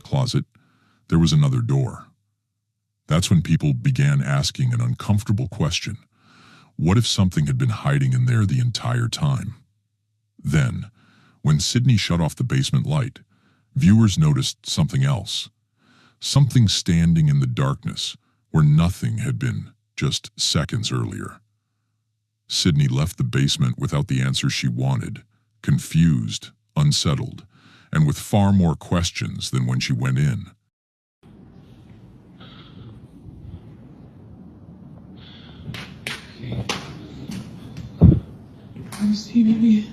closet, there was another door. That's when people began asking an uncomfortable question. What if something had been hiding in there the entire time? Then, when Sydney shut off the basement light, viewers noticed something else. Something standing in the darkness where nothing had been just seconds earlier. Sydney left the basement without the answer she wanted, confused, unsettled, and with far more questions than when she went in. I'm seeing me.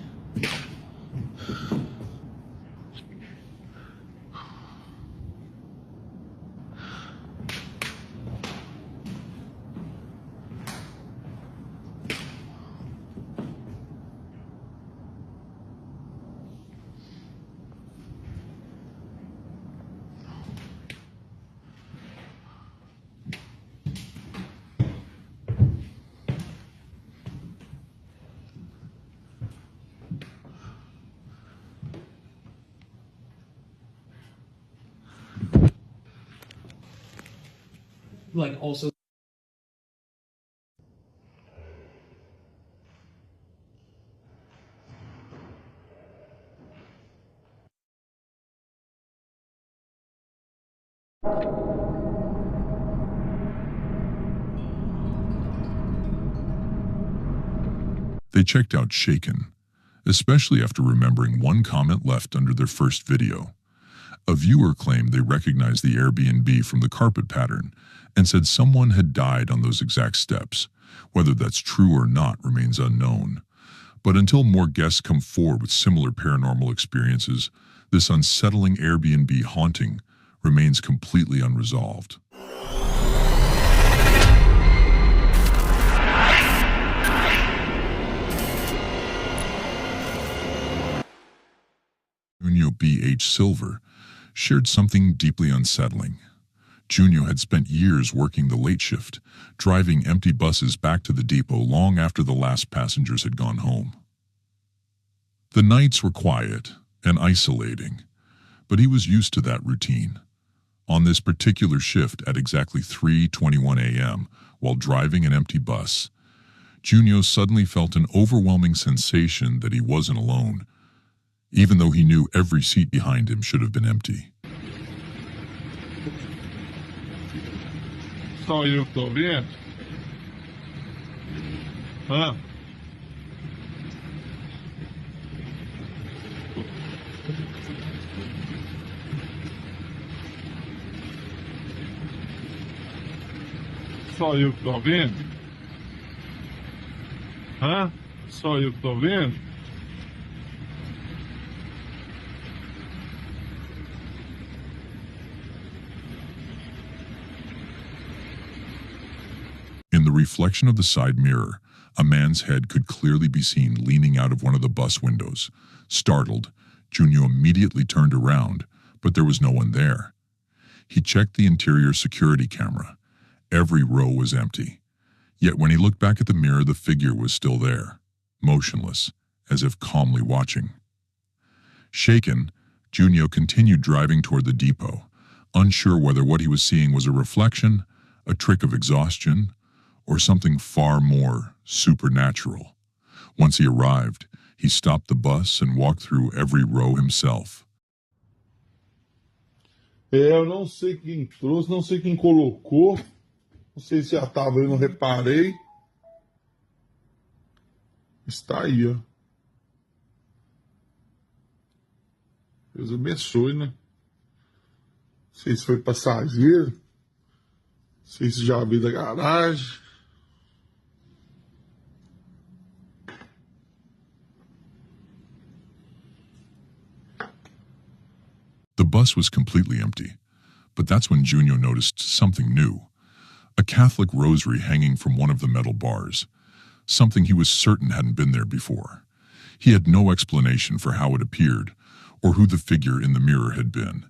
Like also They checked out shaken, especially after remembering one comment left under their first video. A viewer claimed they recognized the Airbnb from the carpet pattern and said someone had died on those exact steps. Whether that's true or not remains unknown. But until more guests come forward with similar paranormal experiences, this unsettling Airbnb haunting remains completely unresolved. Junio B.H. Silver shared something deeply unsettling. Junio had spent years working the late shift, driving empty buses back to the depot long after the last passengers had gone home. The nights were quiet and isolating, but he was used to that routine. On this particular shift at exactly 3:21 a.m., while driving an empty bus, Junio suddenly felt an overwhelming sensation that he wasn't alone, even though he knew every seat behind him should have been empty. Só eu que tô vendo? Hã? Só eu que tô vendo? Hã? Só eu que tô vendo? In the reflection of the side mirror, a man's head could clearly be seen leaning out of one of the bus windows. Startled, Junio immediately turned around, but there was no one there. He checked the interior security camera. Every row was empty. Yet when he looked back at the mirror, the figure was still there, motionless, as if calmly watching. Shaken, Junio continued driving toward the depot, unsure whether what he was seeing was a reflection, a trick of exhaustion, or something far more supernatural. Once he arrived, he stopped the bus and walked through every row himself. Eu não sei quem trouxe, não sei quem colocou. Não sei se já tava, eu não reparei. Está aí, ó. Deus abençoe, né? Não sei se foi passageiro. Não sei se já veio da garagem. The bus was completely empty, but that's when Junio noticed something new. A Catholic rosary hanging from one of the metal bars, something he was certain hadn't been there before. He had no explanation for how it appeared, or who the figure in the mirror had been.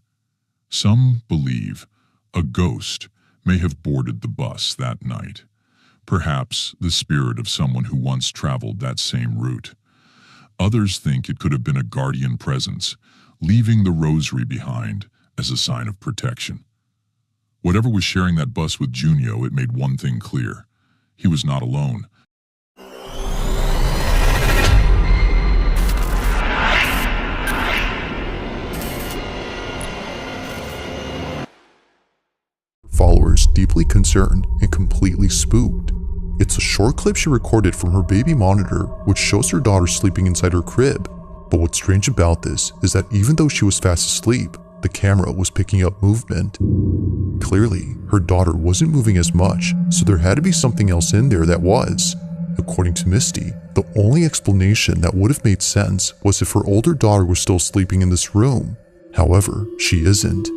Some believe a ghost may have boarded the bus that night, perhaps the spirit of someone who once traveled that same route. Others think it could have been a guardian presence, leaving the rosary behind as a sign of protection. Whatever was sharing that bus with Junio, it made one thing clear. He was not alone. Followers deeply concerned and completely spooked. It's a short clip she recorded from her baby monitor, which shows her daughter sleeping inside her crib. But what's strange about this is that even though she was fast asleep, the camera was picking up movement. Clearly, her daughter wasn't moving as much, so there had to be something else in there that was. According to Misty, the only explanation that would have made sense was if her older daughter was still sleeping in this room. However, she isn't.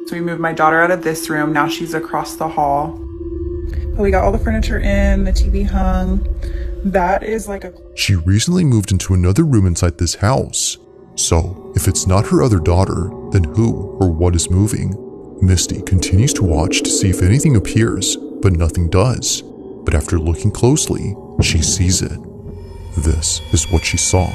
So we moved my daughter out of this room. Now she's across the hall. But we got all the furniture in, the TV hung. That is like a... She recently moved into another room inside this house. So, if it's not her other daughter, then who or what is moving? Misty continues to watch to see if anything appears, but nothing does. But after looking closely, she sees it. This is what she saw.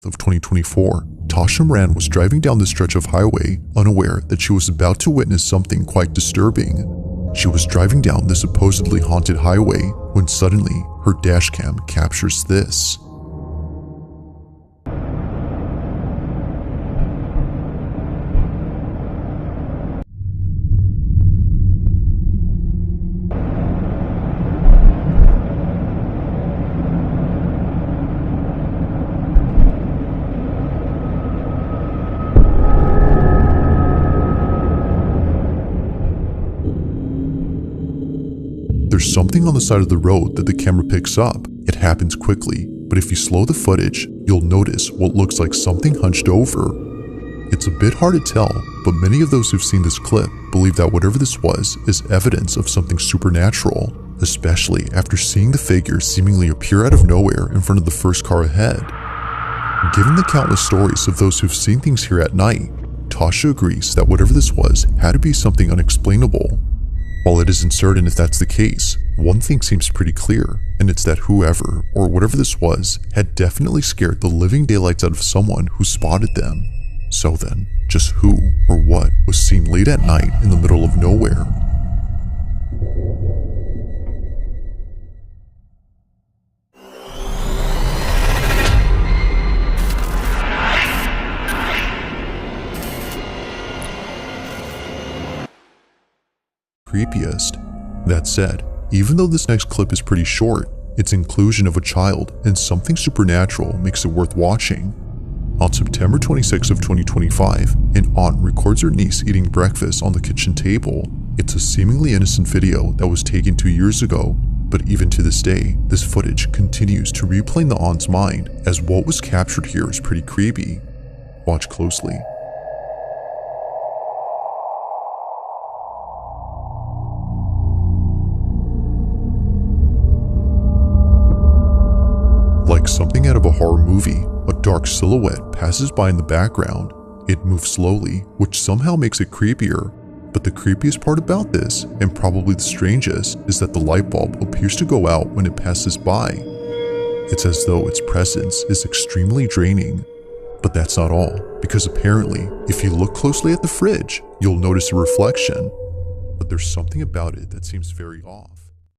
Of 2024, Tasha Moran was driving down the stretch of highway, unaware that she was about to witness something quite disturbing. She was driving down the supposedly haunted highway when suddenly her dashcam captures this. There's something on the side of the road that the camera picks up. It happens quickly, but if you slow the footage, you'll notice what looks like something hunched over. It's a bit hard to tell, but many of those who've seen this clip believe that whatever this was is evidence of something supernatural, especially after seeing the figure seemingly appear out of nowhere in front of the first car ahead. Given the countless stories of those who've seen things here at night, Tasha agrees that whatever this was had to be something unexplainable. While it isn't certain if that's the case, one thing seems pretty clear, and it's that whoever or whatever this was had definitely scared the living daylights out of someone who spotted them. So then, just who or what was seen late at night in the middle of nowhere? Creepiest. That said, even though this next clip is pretty short, its inclusion of a child and something supernatural makes it worth watching. On September 26 of 2025, an aunt records her niece eating breakfast on the kitchen table. It's a seemingly innocent video that was taken 2 years ago, but even to this day, this footage continues to replay in the aunt's mind as what was captured here is pretty creepy. Watch closely. Like something out of a horror movie, a dark silhouette passes by in the background. It moves slowly, which somehow makes it creepier. But the creepiest part about this, and probably the strangest, is that the light bulb appears to go out when it passes by. It's as though its presence is extremely draining. But that's not all, because apparently, if you look closely at the fridge, you'll notice a reflection. But there's something about it that seems very off.